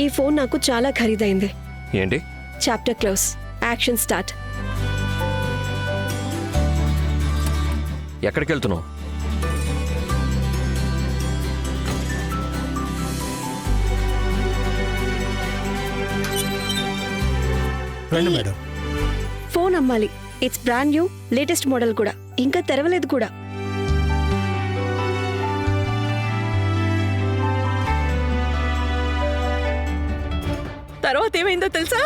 ఈ ఫోన్ నాకు చాలా ఖరీదైంది. ఏంటి? Chapter close, action start. ఎక్కడికి వెళ్తున్నావు? రండి మేడం. ఫోన్ అమ్మాలి. It's brand new, latest model కూడా. ఇంకా తెరవలేదు కూడా. తర్వాత ఏమైందో తెలుసా?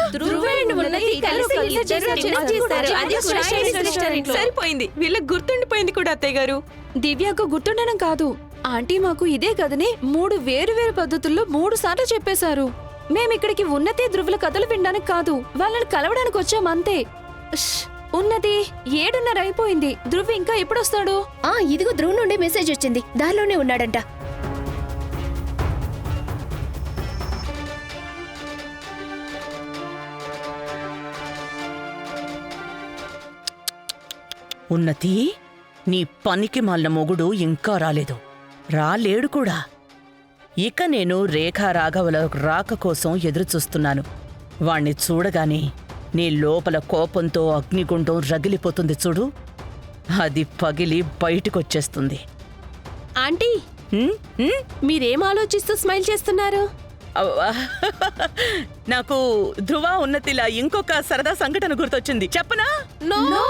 సరిపోయింది, వీళ్ళకి గుర్తుండిపోయింది కూడా అత్తయ్య గారు. దివ్యకు గుర్తుండడం కాదు, ఆంటీ మాకు ఇదే కథని 3 వేరు పద్ధతుల్లో 3 సార్లు చెప్పేశారు. మేమిక్కడికి ఉన్నతి ధ్రువుల కథలు వినడానికి కాదు, వాళ్ళని కలవడానికి వచ్చాం అంతే. ఉన్నతి 7:30 అయిపోయింది. ధ్రువ్ ఇంకా ఎప్పుడొస్తాడు? ఇదిగో ధ్రువ్ నుండి మెసేజ్ వచ్చింది, దారిలోనే ఉన్నాడంట. ఉన్నతి, నీ పనికి మాలిన మొగుడు ఇంకా రాలేడు కూడా. ఇక నేను రేఖా రాఘవుల రాక కోసం ఎదురుచూస్తున్నాను. వాణ్ణి చూడగానే నీ లోపల కోపంతో అగ్నిగుండం రగిలిపోతుంది చూడు, అది పగిలి బయటికొచ్చేస్తుంది. ఆంటీ, మీరేం ఆలోచిస్తూ స్మైల్ చేస్తున్నారు? నాకు ధ్రువ ఉన్నతిలా ఇంకొక సరదా సంఘటన గుర్తొచ్చింది, చెప్పనా? నో.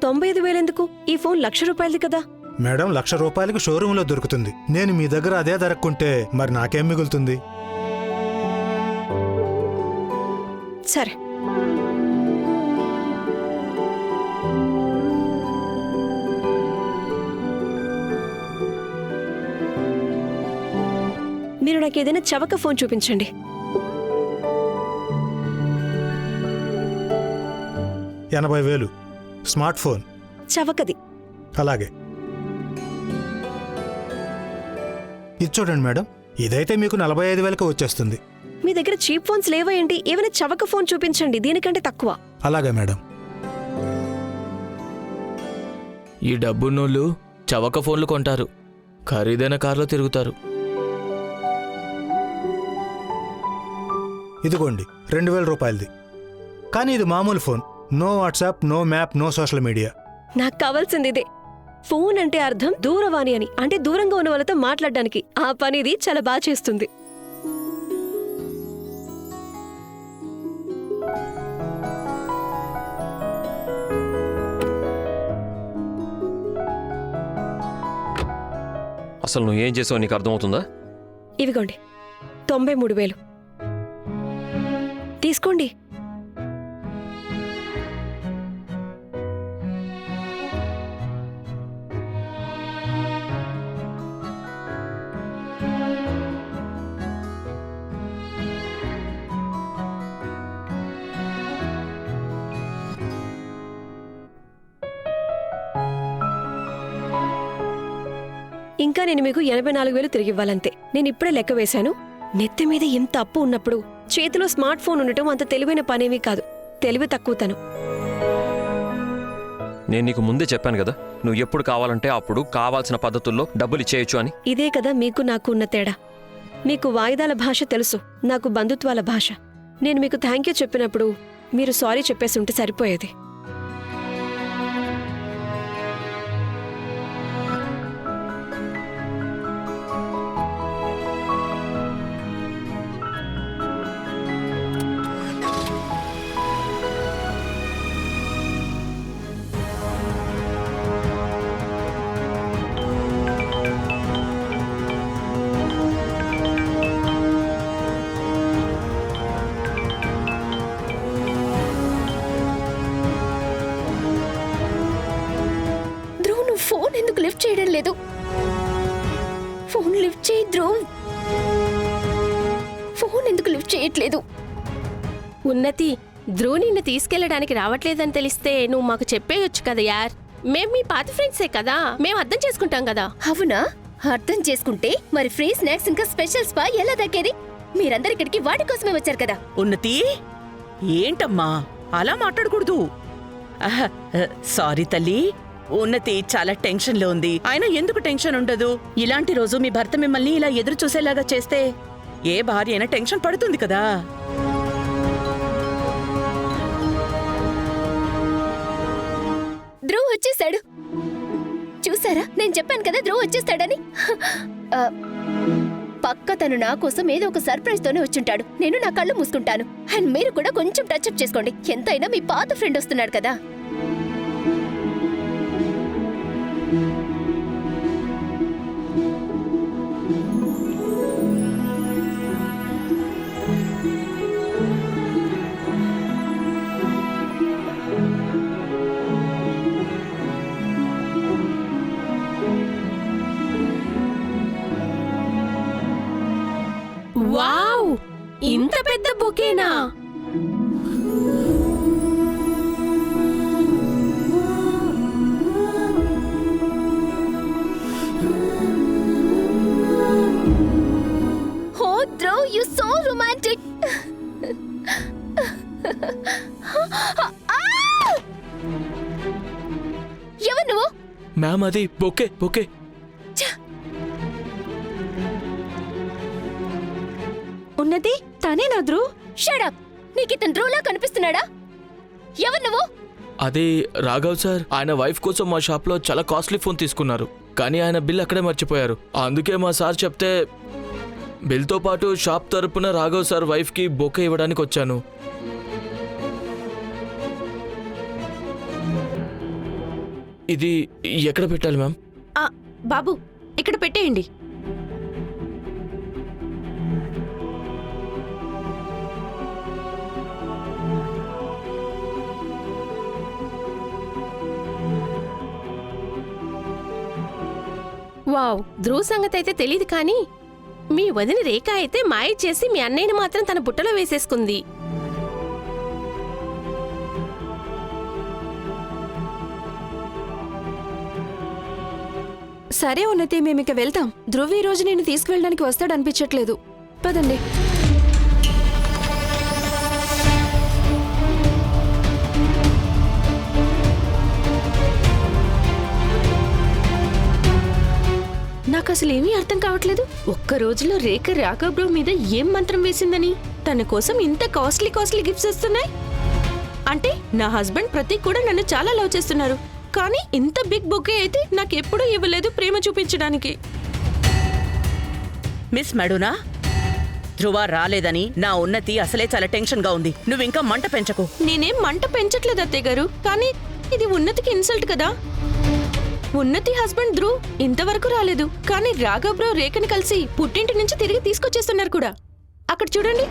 95,000 ఎందుకు? ఈ ఫోన్ ₹1,00,000 కదా. మేడం, ₹1,00,000 షోరూంలో దొరుకుతుంది. నేను మీ దగ్గర అదే ధరకుంటే మరి నాకేం మిగులుతుంది? సరే, మీరు నాకు ఏదైనా చవక ఫోన్ చూపించండి. 80,000 స్మార్ట్ ఫోన్. చవకది. అలాగే, ఇది చూడండి మేడం, ఇదైతే మీకు 45,000కి వచ్చేస్తుంది. మీ దగ్గర చీప్ ఫోన్స్ లేవా ఏంటి? ఏమైనా చవక ఫోన్ చూపించండి, దీనికంటే తక్కువ. అలాగే మేడం. ఈ డబ్బున్నోళ్ళు చవక ఫోన్లు కొంటారు, ఖరీదైన కార్లో తిరుగుతారు. ఇదిగోండి ₹2,000. కానీ ఇది మామూలు phone. No WhatsApp, no map, no social media. నాకు కావాల్సింది ఇదే. ఫోన్ అంటే అర్థం దూరవాణి అని, అంటే దూరంగా ఉన్న వాళ్ళతో మాట్లాడడానికి. ఆ పని ఇది చాలా బాగా చేస్తుంది. అసలు నువ్వు ఏం చేసావు నీకు అర్థమవుతుందా? ఇవిగోండి 93,000 తీసుకోండి. ఇంకా నేను మీకు 84,000 తిరిగి ఇవ్వాలంతే. నేను ఇప్పుడే లెక్క వేశాను. నెత్తి మీద ఇంత అప్పు ఉన్నప్పుడు చేతిలో స్మార్ట్ ఫోన్ ఉండటం అంత తెలివైన పనేమీ కాదు. తెలివి తక్కువతను. నేను నీకు ముందే చెప్పాను కదా, నువ్వు ఎప్పుడు కావాలంటే అప్పుడు కావాల్సిన పద్ధతుల్లో డబ్బులు ఇచ్చేయచ్చు అని. ఇదే కదా మీకు నాకు ఉన్న తేడా. మీకు వాయిదాల భాష తెలుసు, నాకు బంధుత్వాల భాష. నేను మీకు థ్యాంక్ యూ చెప్పినప్పుడు మీరు సారీ చెప్పేసి ఉంటే సరిపోయేది. ఫోన్ ఎందుకు లిఫ్ట్ చేయడం లేదు? ఫోన్ లిఫ్ట్ చేయి ధ్రువ్. ఫోన్ ఎందుకు లిఫ్ట్ చేయట్లేదు? ఉన్నతి, ధ్రువ్ నిన్ను తీసుకెళ్లడానికి రావట్లేదని తెలిస్తే నువ్వు మాకు చెప్పేయొచ్చు కదా యార్. మేం మీ పాత ఫ్రెండ్సే కదా, మేం అర్థం చేసుకుంటాం కదా. అవునా? అర్థం చేసుకుంటే మరి ఫ్రీ స్నాక్స్ ఇంకా స్పెషల్ స్పా ఎలా దక్కేది? మీరందరు ఇక్కడికి వాటి కోసమే వచ్చారు కదా. ఉన్నతి, ఏంటమ్మా అలా మాట్లాడకూడదు. సారీ తల్లి, ఉన్నతి చాలా టెన్షన్ లో ఉంది. ఆయన ఎందుకు టెన్షన్ ఉండదు? ఇలాంటి రోజు మీ భర్త మిమ్మల్ని ఇలా ఎదురు చూసేలాగా చేస్తే ఏ భార్య అయినా టెన్షన్ పడుతుంది కదా. ధ్రువ్ వచ్చేసాడు. చూసారా, నేను చెప్పాను కదా ధ్రువ్ వచ్చేస్తాడని. ఆ, పక్క తను నా కోసం ఏదో ఒక సర్ప్రైజ్ తోనే వచ్చుంటాడు. నేను నా కళ్ళు మూసుకుంటాను. అండ్ మీరు కూడా కొంచెం టచ్అప్ చేసుకోండి. ఎంతైనా మీ పాత ఫ్రెండ్ వస్తున్నాడు కదా. వావ్, ఇంత పెద్ద బొకేనా? ఓ ధ్రువ్, యు సో రొమాంటిక్. ఎవరు నువ్వు? మ్యామ్ అది బొకే బొకే. ఉన్నతి తనే నా ధ్రువ్. Shut up. నీకు ఇతను ధ్రువ్లా కనిపిస్తున్నాడా? ఎవరు నువ్వు? అది రాఘవ్ సార్. ఆయన వైఫ్ కోసం మా షాప్లో చాలా కాస్ట్లీ ఫోన్ తీసుకున్నారు, కానీ ఆయన బిల్ అక్కడే మర్చిపోయారు. అందుకే మా సార్ చెప్తే బిల్తో పాటు షాప్ తరపున రాఘవ్ సార్ వైఫ్కి బొకే ఇవ్వడానికి వచ్చాను. ఇది ఎక్కడ పెట్టాలి మ్యామ్? బాబు, ఇక్కడ పెట్టేయండి. వావ్, ధ్రువ్ సంగతి అయితే తెలీదు కానీ మీ వదిన రేఖ అయితే మాయ చేసి మీ అన్నయ్యని మాత్రం తన బుట్టలో వేసేసుకుంది. సరే ఉన్నతి, మేమిక వెళ్తాం. ధ్రువ్ ఈ రోజు నేను తీసుకువెళ్ళడానికి వస్తాడనిపించట్లేదు. పదండి. నాకు అసలు ఏమీ అర్థం కావట్లేదు. ఒక్క రోజులో రేఖ రాఘవ్ బ్రో మీద ఏం మంత్రం వేసిందని తన కోసం ఇంత కాస్ట్లీ గిఫ్ట్స్ వస్తున్నాయి. అంటే నా హస్బెండ్ ప్రతీక్ కూడా నన్ను చాలా లవ్ చేస్తున్నారు, కానీ ఇంత బిగ్ బొకే అయితే నాకెప్పుడూ ఇవ్వలేదు ప్రేమ చూపించడానికి. మిస్ మడునా, ధ్రువ రాలేదని నా ఉన్నతి అసలే చాలా టెన్షన్ గా ఉంది. నువ్వింకా మంట పెంచకు. నేనేం మంట పెంచట్లేదు అత్తయ్య గారు, కానీ ఇది ఉన్నతికి ఇన్సల్ట్ కదా. ఉన్నతి హస్బెండ్ ధ్రువ్ ఇంతవరకు రాలేదు, కానీ రాఘవ్ బ్రో రేఖని కలిసి పుట్టింటి నుంచి తిరిగి తీసుకొచ్చేస్తున్నారు కూడా. అక్కడ చూడండి.